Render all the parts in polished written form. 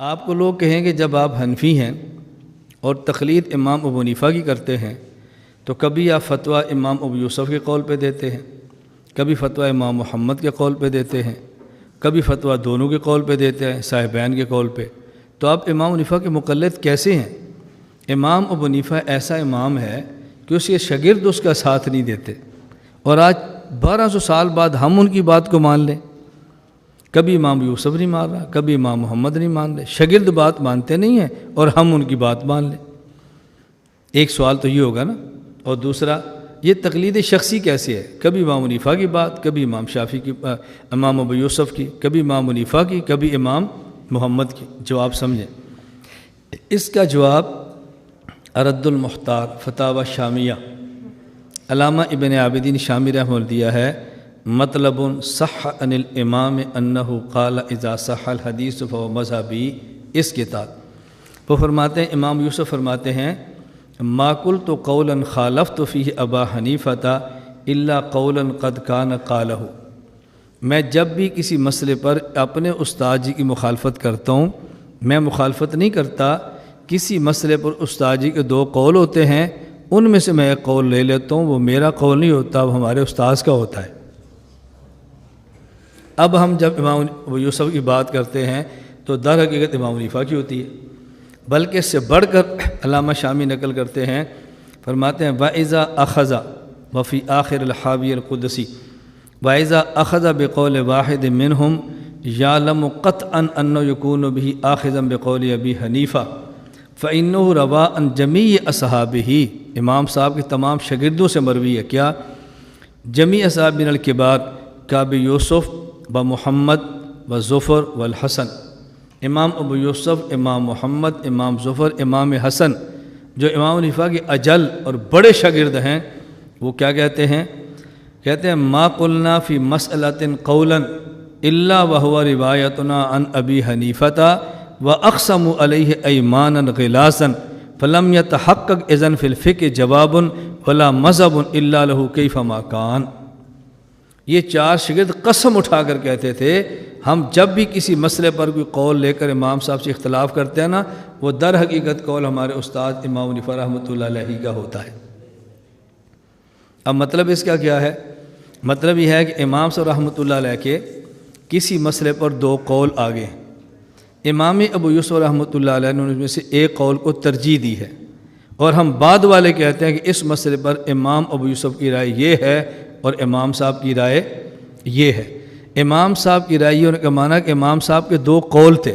آپ کو لوگ کہیں کہ جب آپ حنفی ہیں اور تقلید امام ابو حنیفہ کی کرتے ہیں تو کبھی آپ فتویٰ امام ابو یوسف کے قول پہ دیتے ہیں، کبھی فتویٰ امام محمد کے قول پہ دیتے ہیں، کبھی فتویٰ دونوں کے قول پہ دیتے ہیں، صاحبین کے قول پہ، تو آپ امام حنیفہ کے مقلد کیسے ہیں؟ امام ابو حنیفہ ایسا امام ہے کہ اس کے شاگرد اس کا ساتھ نہیں دیتے، اور آج 1200 سال بعد ہم ان کی بات کو مان لیں؟ کبھی امام یوسف نہیں مان رہا، کبھی امام محمد نہیں مان رہے، شاگرد بات مانتے نہیں ہیں اور ہم ان کی بات مان لیں۔ ایک سوال تو یہ ہوگا نا، اور دوسرا یہ تقلید شخصی کیسے ہے؟ کبھی امام حنیفہ کی بات، کبھی امام شافعی کی، امام ابو یوسف کی، کبھی امام حنیفہ کی، کبھی امام محمد کی۔ جواب سمجھیں، اس کا جواب رد المختار فتاوی شامیہ علامہ ابن عابدین شامی رحمہ اللہ دیا ہے، مطلب صح عن الامام انہ قال اذا صح الحدیث فهو مذہبی، اس کتاب وہ فرماتے ہیں، امام یوسف فرماتے ہیں، ما قلت قولا خالفت فیہ ابا حنیفۃ الا قولا قد کان قالہ، میں جب بھی کسی مسئلے پر اپنے استاد جی کی مخالفت کرتا ہوں، میں مخالفت نہیں کرتا، کسی مسئلے پر استاد جی کے 2 قول ہوتے ہیں، ان میں سے میں ایک قول لے لیتا ہوں، وہ میرا قول نہیں ہوتا، وہ ہمارے استاذ کا ہوتا ہے۔ اب ہم جب امام ابو یوسف کی بات کرتے ہیں تو در حقیقت امام حنیفہ کی ہوتی ہے، بلکہ اس سے بڑھ کر علامہ شامی نقل کرتے ہیں، فرماتے ہیں وَإِذَا أَخَذَ وَفِي آخِرِ الْحَاوِيَ الْقُدْسِي وَإِذَا أَخَذَ بِقَوْلِ وَاحِدٍ مِّنْهُمْ يَعْلَمُ قَطْعًا أَنَّهُ يَكُونُ بِهِ آخِذًا بِقَوْلِ أَبِي حنیفہ فَإِنَّهُ رَوَىٰ عَنْ جَمِيعِ أَصْحَابِهِ، امام صاحب کے تمام شاگردوں سے مروی ہے، کیا؟ جمیع اصحاب من الکبار کابی یوسف و محمد و ظفر والحسن، امام ابو یوسف، امام محمد، امام ظفر، امام حسن، جو امام حنیفہ کے اجل اور بڑے شاگرد ہیں، وہ کیا کہتے ہیں؟ کہتے ہیں ما قلنا فی مسئلۃ قولا الا وهو روایتنا عن ابی حنیفۃ واقسموا علیہ ایمانا غلاظا فلم یتحقق اذن فی الفقہ جواب ولا مذہب الا له کیف ما کان۔ یہ 4 شاگرد قسم اٹھا کر کہتے تھے، ہم جب بھی کسی مسئلے پر کوئی قول لے کر امام صاحب سے اختلاف کرتے ہیں نا، وہ در حقیقت قول ہمارے استاد امام حنیفہ رحمۃ اللہ علیہ کا ہوتا ہے۔ اب مطلب اس کا کیا ہے؟ مطلب یہ ہے کہ امام صاحب رحمۃ اللہ علیہ کے کسی مسئلے پر 2 قول آگے ہیں، امام ابو یوسف رحمۃ اللہ علیہ نے ان میں سے ایک قول کو ترجیح دی ہے، اور ہم بعد والے کہتے ہیں کہ اس مسئلے پر امام ابو یوسف کی رائے یہ ہے اور امام صاحب کی رائے یہ ہے۔ امام صاحب کی رائے ہونے کا معنی کہ امام صاحب کے 2 قول تھے،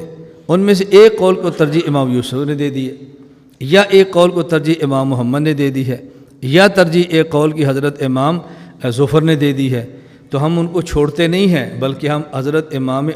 ان میں سے ایک قول کو ترجیح امام یوسف نے دے دی ہے، یا ایک قول کو ترجیح امام محمد نے دے دی ہے، یا ترجیح ایک قول کی حضرت امام ظفر نے دے دی ہے، تو ہم ان کو چھوڑتے نہیں ہیں، بلکہ ہم حضرت امام